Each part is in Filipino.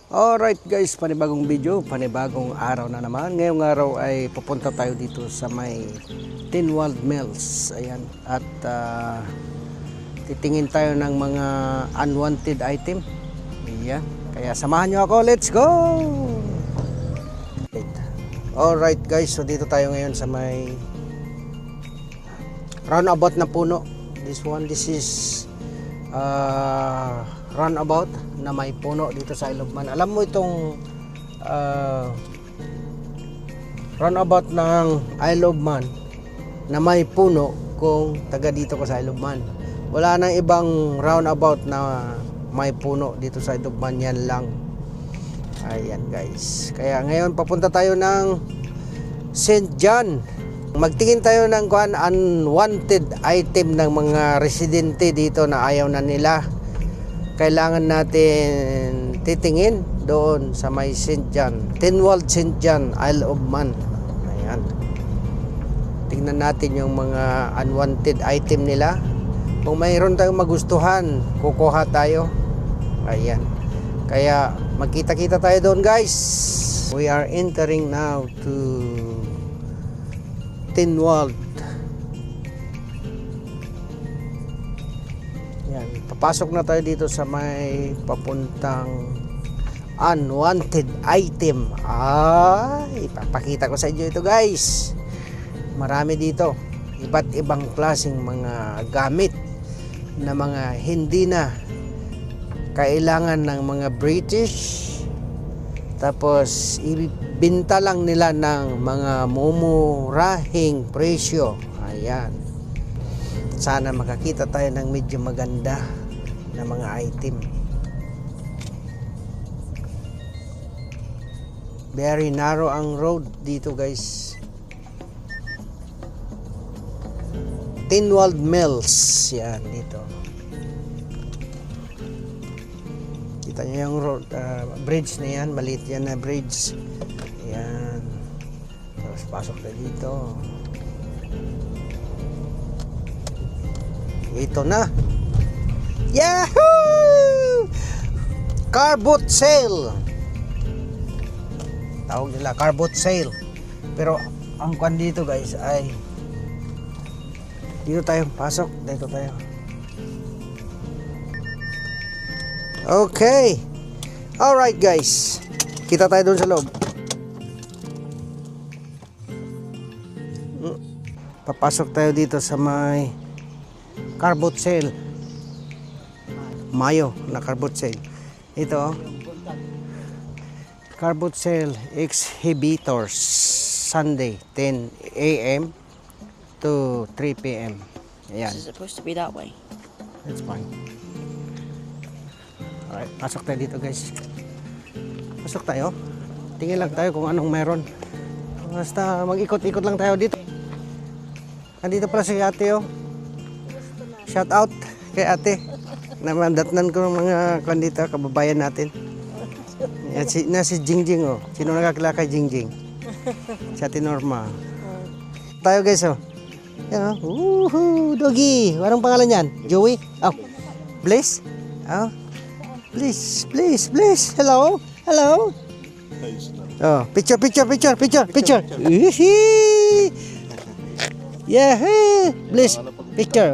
Alright guys, panibagong video, panibagong araw na naman. Ngayong araw ay pupunta tayo dito sa may Tinwald Mills. Ayan, at titingin tayo ng mga unwanted item. Ayan, kaya samahan nyo ako, let's go! Alright guys, so dito tayo ngayon sa may roundabout na puno. This is roundabout na may puno dito sa Ilogman. Alam mo itong roundabout ng Ilogman na may puno kung taga dito ka sa Ilogman. Wala nang ibang roundabout na may puno dito sa Ilogman, yan lang. Ayan guys. Kaya ngayon papunta tayo ng St. John. Magtingin tayo ng unwanted item ng mga residente dito na ayaw na nila. Kailangan natin titingin doon sa may St. John, Tinwald St. John, Isle of Man. Ayan. Tingnan natin yung mga unwanted item nila. Kung mayroon tayong magustuhan, kukuha tayo. Ayan. Kaya magkita-kita tayo doon guys. We are entering now to Tinwald. Yan, papasok na tayo dito sa may papuntang unwanted item. Ay, ipapakita ko sa inyo ito guys. Marami dito, iba't ibang klaseng mga gamit na mga hindi na kailangan ng mga British. Tapos ibinta lang nila ng mga mumurahing presyo. Ayan. Sana makakita tayo ng medyo maganda na mga item. Very narrow ang road dito guys. Tinwald Mills. Yan dito. Kita nyo yung road, bridge na yan. Maliit yan na bridge. Yan. Tapos pasok na dito. Ito na. Yahoo! Car boot sale. Tawag nila car boot sale. Pero ang kwan dito guys ay dito tayo pasok. Dito tayo. Okay. Alright guys. Kita tayo doon sa loob. Papasok tayo dito sa may car boot sale. Mayo na car boot sale. Ito car boot sale exhibitors Sunday 10 a.m. to 3 p.m. Ayan. Is it supposed to be that way? That's fine. Alright, pasok tayo dito guys. Pasok tayo. Tingin lang tayo kung anong meron. Basta mag-ikot-ikot lang tayo dito. Nandito pala si ate oh. Shout out kay ate. Namandatnan ko ng mga kandita, kababayan natin. Yan, si Jingjing oh. Sino nakakilala kay Jingjing? Si ate Norma. Tayo guys oh. Yan oh. Woohoo! Doggy! Anong pangalan yan? Joey? Oh. Bliss? Oh. Please. Hello. Oh, picture. Yeah, please. Picture.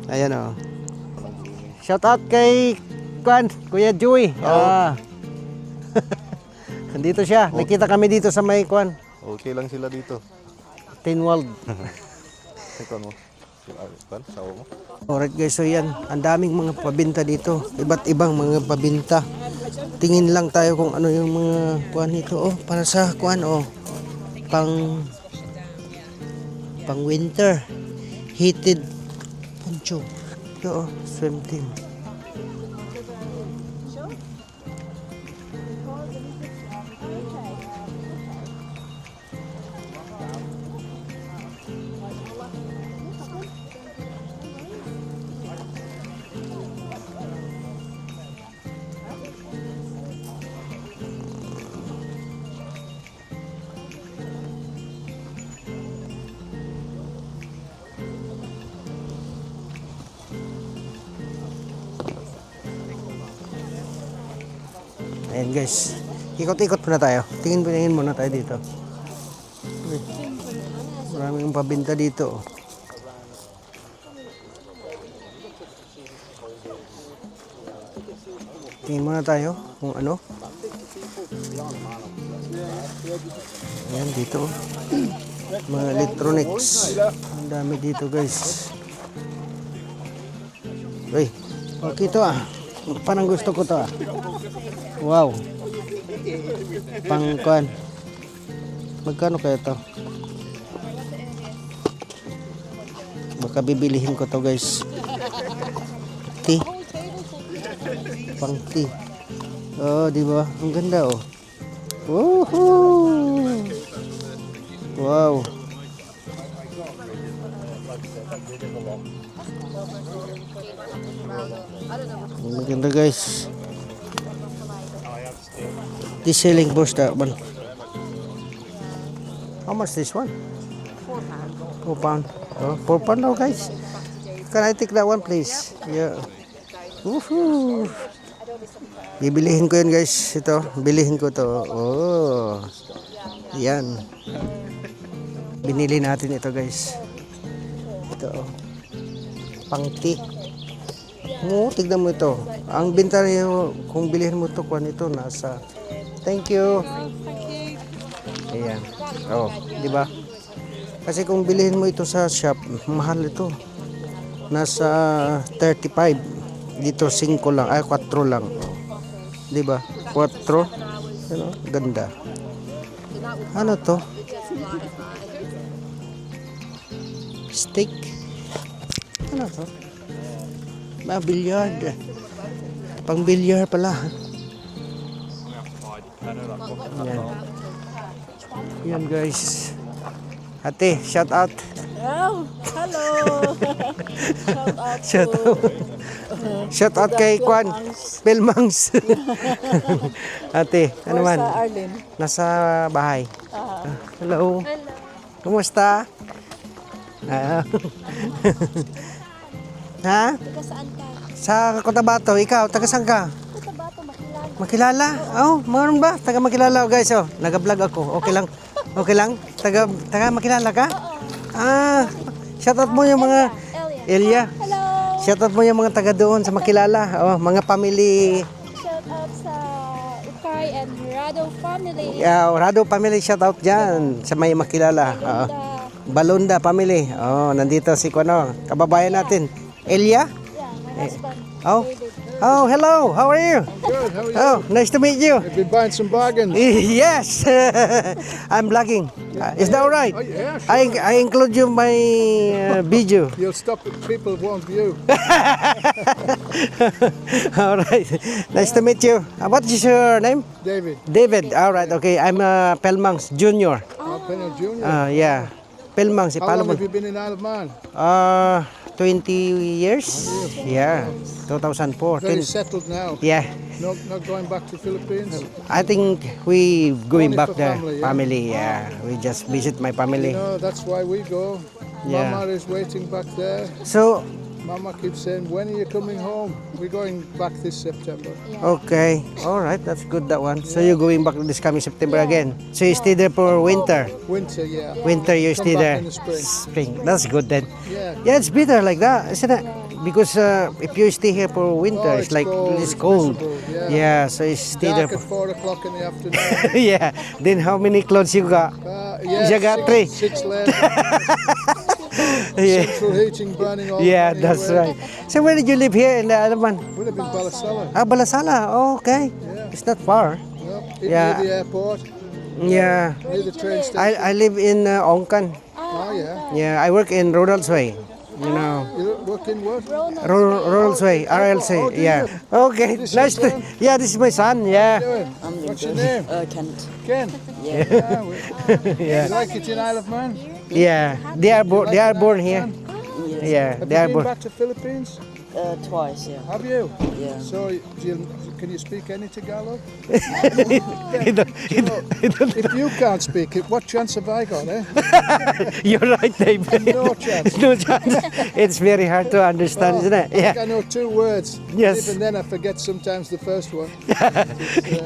Ayan oh. Shout out kay Kuya Joey. Nandito siya. Nakita kami dito sa may Kwan. Okay lang sila dito. Tinwald. Ito mo. Sawa mo. Alright guys, so yan, ang daming mga pabinta dito, iba't ibang mga pabinta. Tingin lang tayo kung ano yung mga kuan nito. Oh, para sa kuan oh, pang winter heated poncho. Ito oh, swim team. Ayan guys. Ikot-ikot muna tayo. Tingin muna tayo dito. Uy, maraming pabinta dito. Tingin muna tayo kung ano. Ayan dito. Mga electronics. Ang dami dito guys. Uy, okay to ah. Parang gusto ko to ah. Wow. Pangkuan. Magkano kaya to? Baka bibilihin ko to guys. Tea. Pang tea. Oh, di ba? Ang ganda oh. Woohoo! Wow. Ang ganda guys. This selling boss that one. How much this one? £4. Oh, £4 now guys. Can I take that one please? Yeah. Woohoo! Bibilihin ko yun guys. Ito, bilihin ko to. Oh. Yan. Binili natin ito guys. Ito. Pang tea. Oh, tignan mo ito. Ang binta niyo, kung bilihin mo to, kuan ito, nasa... Thank you. Ayan. Oh, di ba? Kasi kung bilihin mo ito sa shop, mahal ito. Nasa 35. Dito 5 lang, ay 4 lang. Oh. Di ba? 4. Ano? Ganda. Ano to? Steak. Ano to? Billiard. Pang billiard pala. Yan. Yan guys. Ate, shout out. Oh, hello. Shout out. Shout out kay Kwan. Pelmangs. Ate, ano man? Sa Arlene. Nasa bahay. Hello. Kumusta? Ah. Ha? Taga saan ka? Sa Cotabato, ikaw, taga saan ka? Cotabato, Makilala. Makilala? Oh, meron ba? Taga Makilala guys, oh. Nag-vlog ako. Okay lang. Okay lang? Taga Makilala ka? Ah, shoutout mo yung mga Elia. Hello. Shoutout mo yung mga taga doon sa Makilala. Oh, mga family. Shout out sa Ukay and Rado family. Rado family shoutout diyan sa may Makilala. Oh, Balunda family. Oh, nandito si Kuno, kababayan natin. Elia? Yeah, my husband. Oh. David. Oh, hello. How are you? Good, how are you? Oh, nice to meet you. You've been buying some bargains. Yes. I'm vlogging. Is that all right? Oh, yeah, sure. I include you my video. You'll stop if people won't view. All right. Nice to meet you. What is your name? David, David. All right. Okay. I'm Pelmangs Junior. Albino Jr. Yeah. Pelmangs. How long have you been in Isle of Man? 20 years. Yeah. 2004. Very settled now. Yeah. Not going back to Philippines. I think we going Only back for there. family, yeah? Family. Yeah. We just visit my family. No, that's why we go. Yeah. Mama is waiting back there. So, Mama keeps saying, when are you coming home? We're going back this September. okay. All right. That's good, that one. So you're going back this coming September again. So you stay there for winter. Winter, yeah. Winter you Come stay back there. in the spring. Spring. That's good then. Yeah. Yeah, it's better like that, isn't it? Because if you stay here for winter, Oh, it's like it's it's cold. miserable, Yeah, so you stay there. Dark For, at 4 o'clock in the afternoon. yeah. Then how many clothes you got? Yeah, You got three. 6 layers. Yeah. Central heating burning all Yeah, the money that's away. right. So where did you live here in the other one? We live in Balasala. Balasala. Oh, okay. Yeah. It's not far. No, Yeah. near the airport, Yeah. near the train station. I live in Ongkan. Oh, yeah. Yeah, I work in Rodals Way. You know. You work in what? Rodals Way, RLC. Oh, do you? Yeah. Okay. This is Nice to. your son? Yeah, this is my son. Yeah. Doing? What's your name? Kent. Ken. Yeah. You like it in Isle of Man? Yeah. They are born here. Yeah, Have they are you been born. back to Philippines? Twice, yeah. Have you? Yeah. So do you Can you speak any Tagalog? I don't- If you can't speak it, what chance have I got, eh? You're right, Dave. No chance. No chance. It's very hard to understand, isn't it? I Yeah. know 2 words. Yes. Even then I forget sometimes the first one.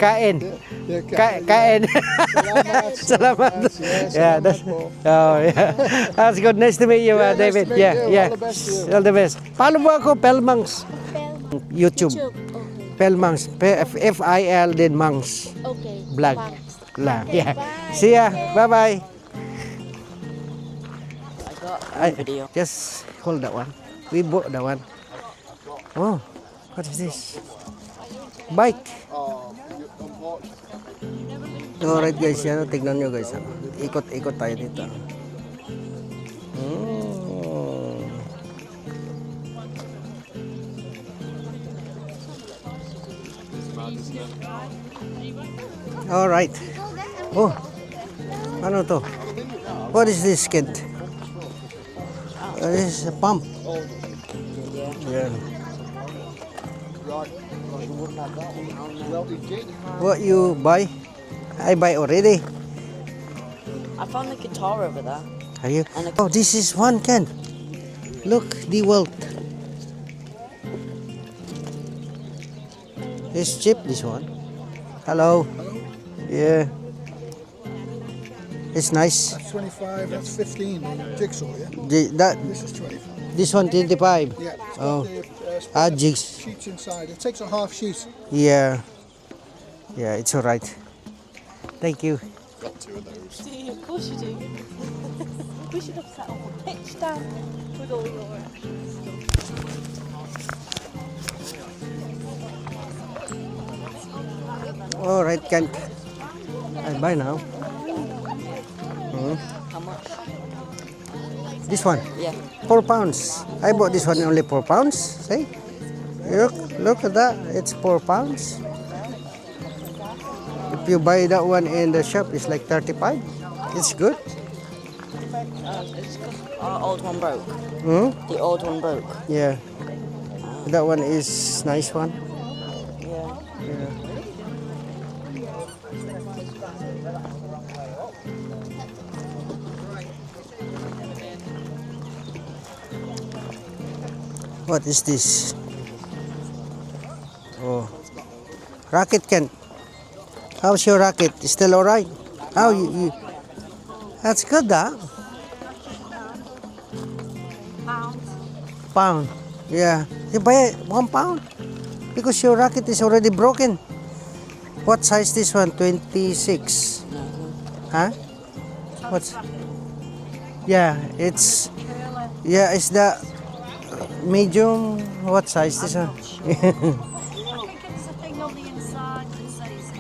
Kain. Yeah, Kain. Salamat. Salamat. Yeah, Yeah, that's. salamat po. Oh, yeah. That's good. Nice to meet you, Yeah, nice David. to meet Yeah, you. yeah. All the best to you. All the best. Follow mo ako, Pelmangs. YouTube. Okay. Pelmangs. F-I-L then Mangs. Okay. Vlog. Thanks. La. Okay, Yeah. bye. See ya. Bye-bye. I got I, a video. just hold that one. We bought that one. Oh, what is this? Bike. Alright guys, yan. Tignan nyo guys. Ano. Ikot-ikot tayo dito. Alright. Oh, ano to? What is this, kid? This is a pump. Yeah. What you buy? I buy already. I found the guitar over there. Are you? Oh, this is one can. Look, the world. It's cheap, this one. Hello. Yeah. It's nice. That's 25, that's 15 on jigsaw, yeah? This is 25. This one 25. Yeah. It's got Oh. the Jigs. sheets inside. It takes a half sheet. Yeah. Yeah, it's alright. Thank you. Got 2 of those. Of course you do. We should have set up a pitch down with all your Alright, can I buy now? How much? This one, Yeah. 4 pounds. I bought this one only 4 pounds. See? Look at that. It's 4 pounds. If you buy that one in the shop, it's like 35. It's good. It's 'cause our old one broke. Hmm? The old one broke. Yeah. That one is nice one. Yeah. Yeah. What is this? Oh, racket can. How's your racket? Still alright? How you? That's good, Pound. Yeah. You buy it 1 pound because your racket is already broken. What size this one? 26. Huh? What's? Yeah, it's the medium. What size this one? I think it's a thing on the inside that says,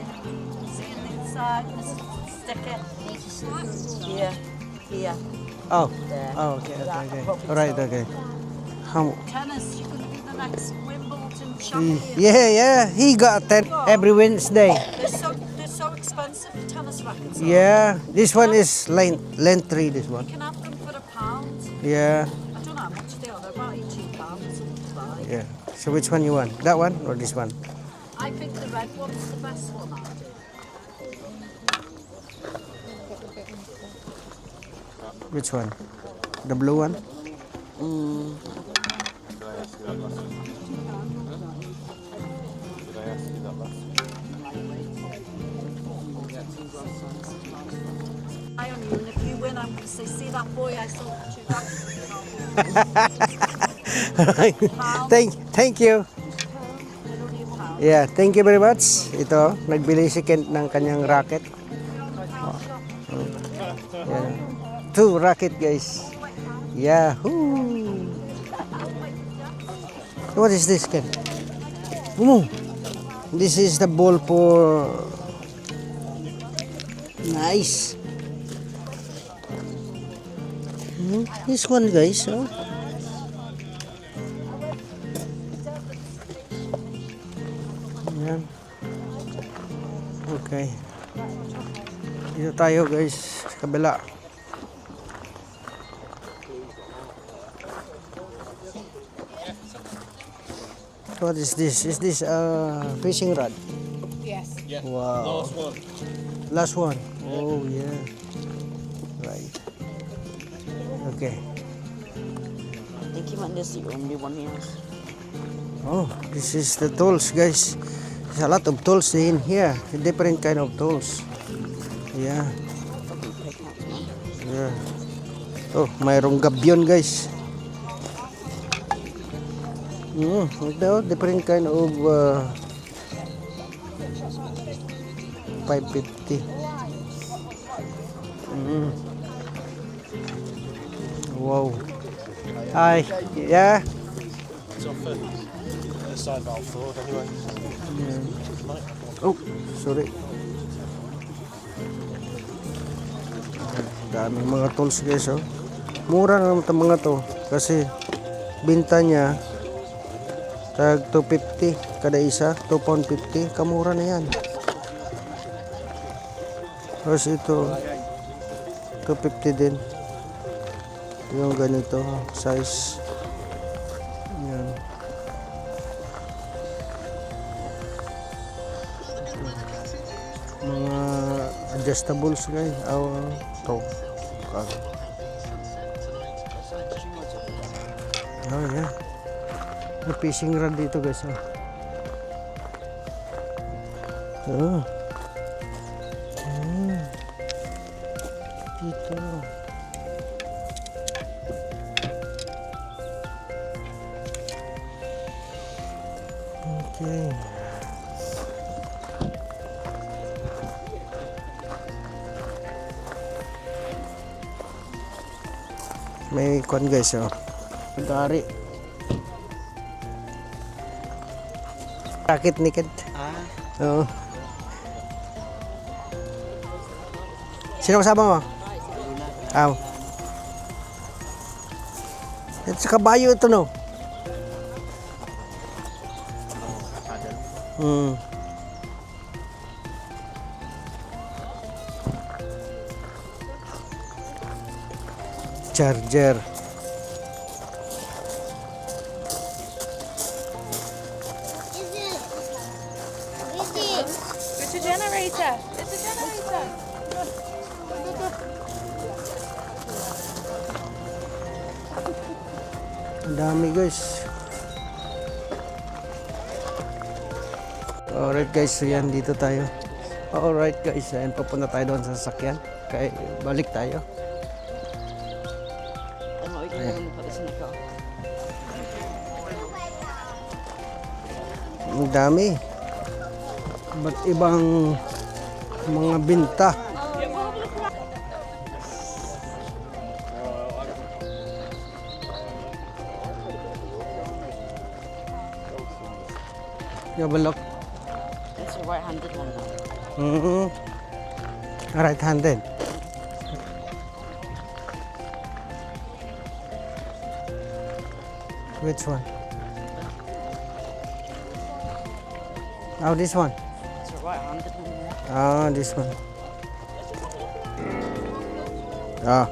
see on the inside, there's a sticker. Here. Here. Oh. There. Oh, okay. All right, okay. How? Tennis, you're going to be the next Wimbledon champion. Yeah. He got 10 every Wednesday. They're so expensive, tennis rackets. Yeah, this one is length 3. This one. You can have them for £1. Yeah, I don't know how much they are, they're about £18 something to buy. yeah. So which one you want? That one or this one? I think the red one's the best one I do. Which one? The blue one? Mm. Did I ask you that last week? Did I ask you that last week? I on you, and if you win, I'm going to say, see that boy I saw Thank you. Yeah, thank you very much. Ito, nagbili si Kent ng kanyang racket. Yeah. 2 racket, guys. Yahoo! What is this, Kent? This is the ball for... Nice. This one, guys. Oh. Yan. Okay. Dito tayo, guys, sa kabila. What is this? Is this a fishing rod? Yes. Wow. Last one. Last one. Oh yeah. Right. Okay. I think he might just the only one he has. Oh, this is the tools, guys. There's a lot of tools in here. Different kind of tools. Yeah. Yeah. Oh, mayroong gabyon, guys. Ito, different kind of 550. Wow. Hi. Yeah. It's off it. This side about forward anyway. Oh, sorry. Daming mga tools, guys, oh. Mura na naman itong mga to kasi binta niya tag 250 kada isa, 2 pound 50, kamura na yan. Tapos ito 250 din yung ganito size. Yan. Mga adjustables, guys. To oh yeah. May fishing rod dito, guys. Oh. Dito. Okay. May kwan, guys, oh. Dari. Rakit nikad. Oo. Sino kasama mo? Aw. Ito sa kabayo ito, no? Charger. It's a generator. It's a generator. Ang dami, guys. Alright, guys, so yan, dito tayo. Alright, guys, ayan, papunta tayo doon sa sasakyan. Kaya balik tayo. I'm not even going to put this in the car. Ang dami. Ba't ibang mga binta? You have a look. It's a right-handed one now. Right-handed. Which one? Oh, this one. It's a right-handed one now. Ah, this one. Ah,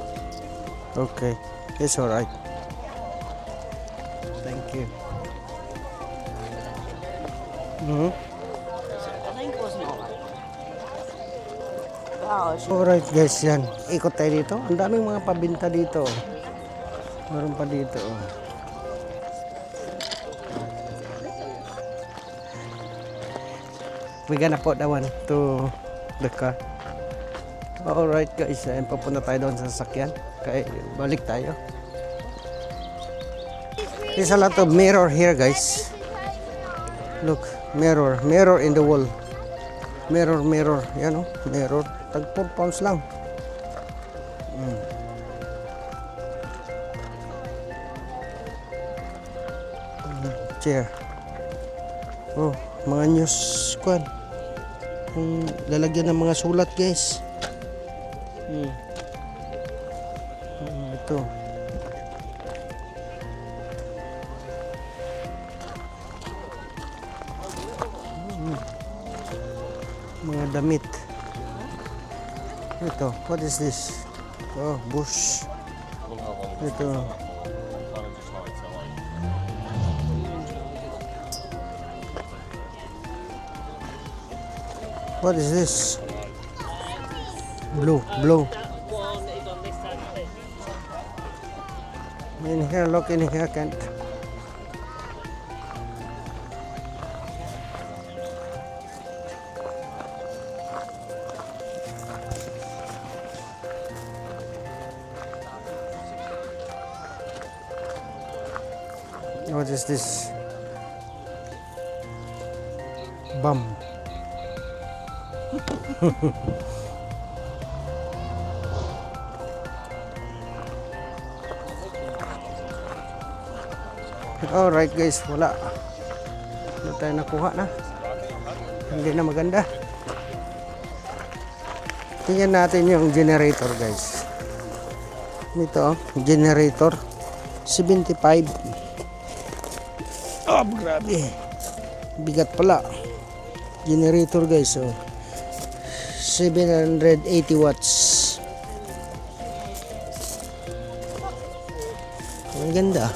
okay. It's all right. Thank you. I think it wasn't alright. Wow, it's Alright, guys, yan. Ikot tayo dito. Ang daming mga pabinta dito. Meron pa dito. We're gonna put that one to the car. Alright, guys, yan. Papunta tayo doon sa sasakyan. Kaya balik tayo. There's a lot of mirror here, guys. Look, mirror in the wall. Mirror. Yan, oh, mirror. Tag 4 pounds lang. Chair. Oh, mga news squad. Lalagyan ng mga sulat, guys. Ito. Mga damit. Ito, what is this? Oh, bush. We'll have one of Ito. kind of just like to like What is this? Blue. In here, look in here, Kent. What is this? Bum. Alright guys, wala tayo nakuha na. Hindi na maganda. Tingnan natin yung generator guys. Ito, generator 75. Oh, grabe. Bigat pala. Generator guys, oh. 780 watts. Ang ganda.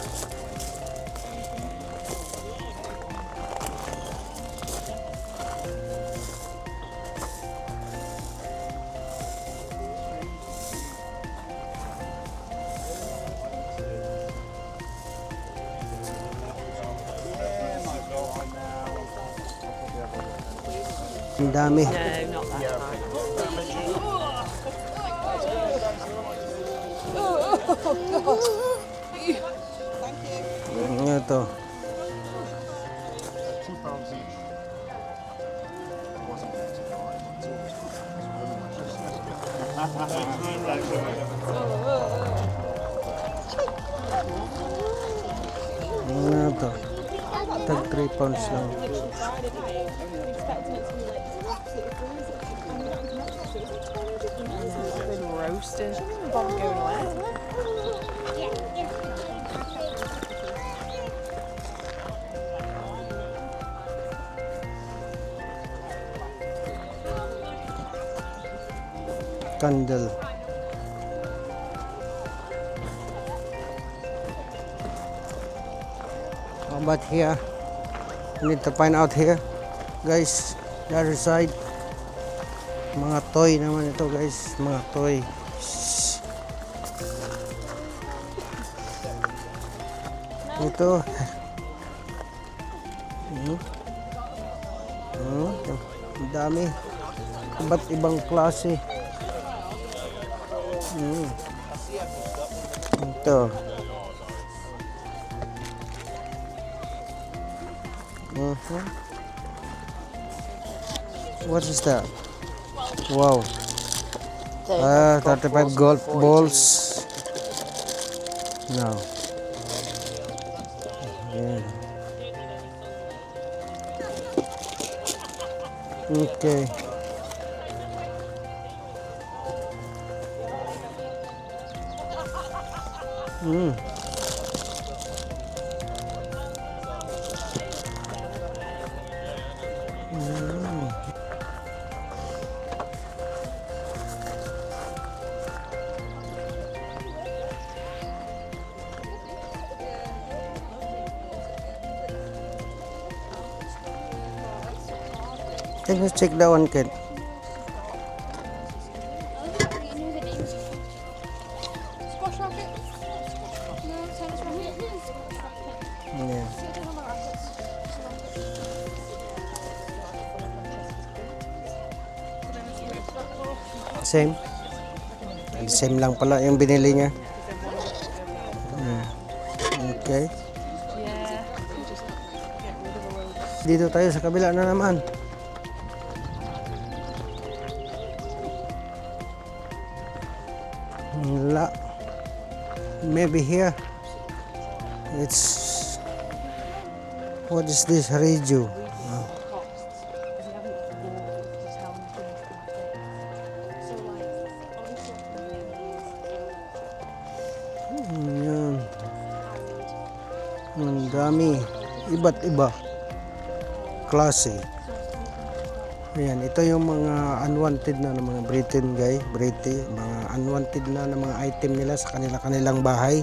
Ang dami. No, not that high. Ito. £2 each. Ito. Tag 3 pounds lang. Been roasted. Bomb going away. Candle. How about here? We need to find out here. Guys, the other side. Mga toy naman ito guys. Mga toy. Ito. Ang dami. Iba't ibang klase. Ito. What is that? Wow. 35 golf balls. No. Yeah. Okay. Can you check that one, kid? Squash racket? No, tennis racket. Yeah. Same. Same lang pala yung binili niya. Okay. Yeah. Just get rid of a load. Dito tayo sa kabila na naman. Wala. Maybe here. It's... What is this? Radio. Yan. Ang dami. Iba't iba. Klase. Ayan, ito yung mga unwanted na ng mga Britain mga unwanted na ng mga item nila sa kanilang bahay.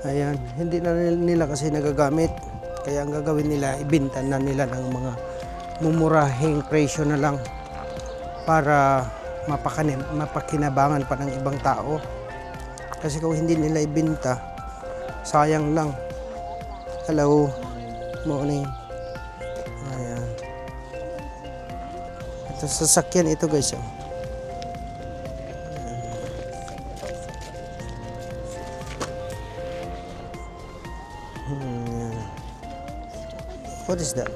Ayan, hindi na nila kasi nagagamit. Kaya ang gagawin nila, ibenta na nila ng mga mumurahing presyo na lang. para mapakinabangan pa ng ibang tao. Kasi kung hindi nila ibenta, sayang lang. Hello, morning. Ayan. Ito sasakyan ito guys. Oh. Ayan. What is that?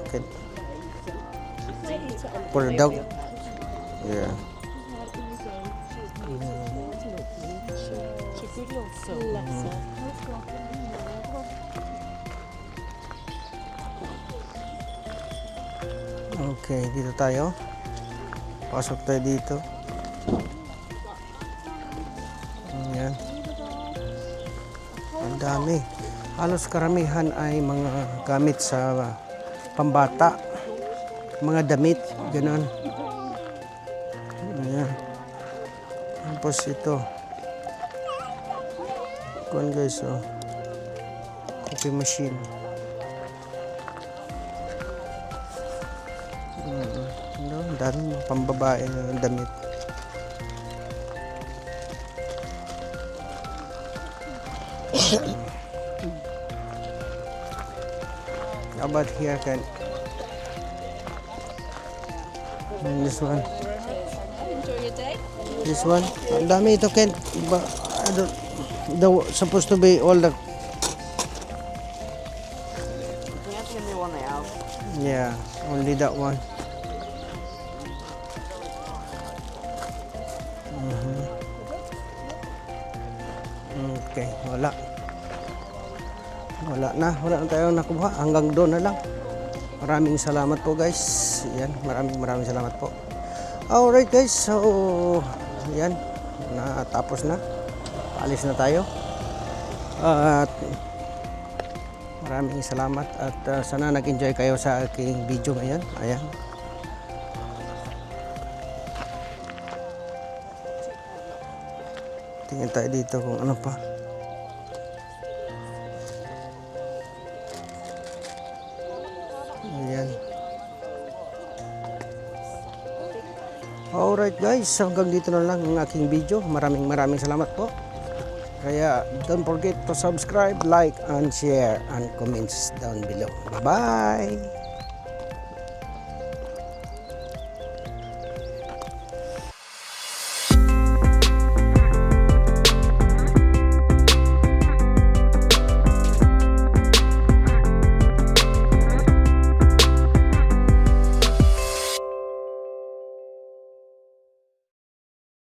For the dog? Yeah. Okay, dito tayo. Pasok tayo dito. Ayan. Ang dami. Halos karamihan ay mga gamit sa pambata. Mga damit, ganun. Ayan. Tapos ito. Kuan guys, oh. Coffee machine. Ano, ang dami mga pambabae na damit. How about here, Ken? And this one. Enjoy your day. This one. Ang dami ito, Ken. Ba, supposed to be all the... You have to give me one now. Yeah, only that one. Okay, wala. Wala na tayong nakuha. Hanggang doon na lang. Maraming salamat po guys. Yan, maraming salamat po. Alright guys, so yan, natapos na. Paalis na tayo. At maraming salamat at sana nag-enjoy kayo sa aking video ngayon. Ayan. Tingin tayo dito kung ano pa. Ayan. Alright guys, hanggang dito na lang ang aking video. Maraming salamat po. Kaya don't forget to subscribe, like, and share, and comments down below. Bye-bye!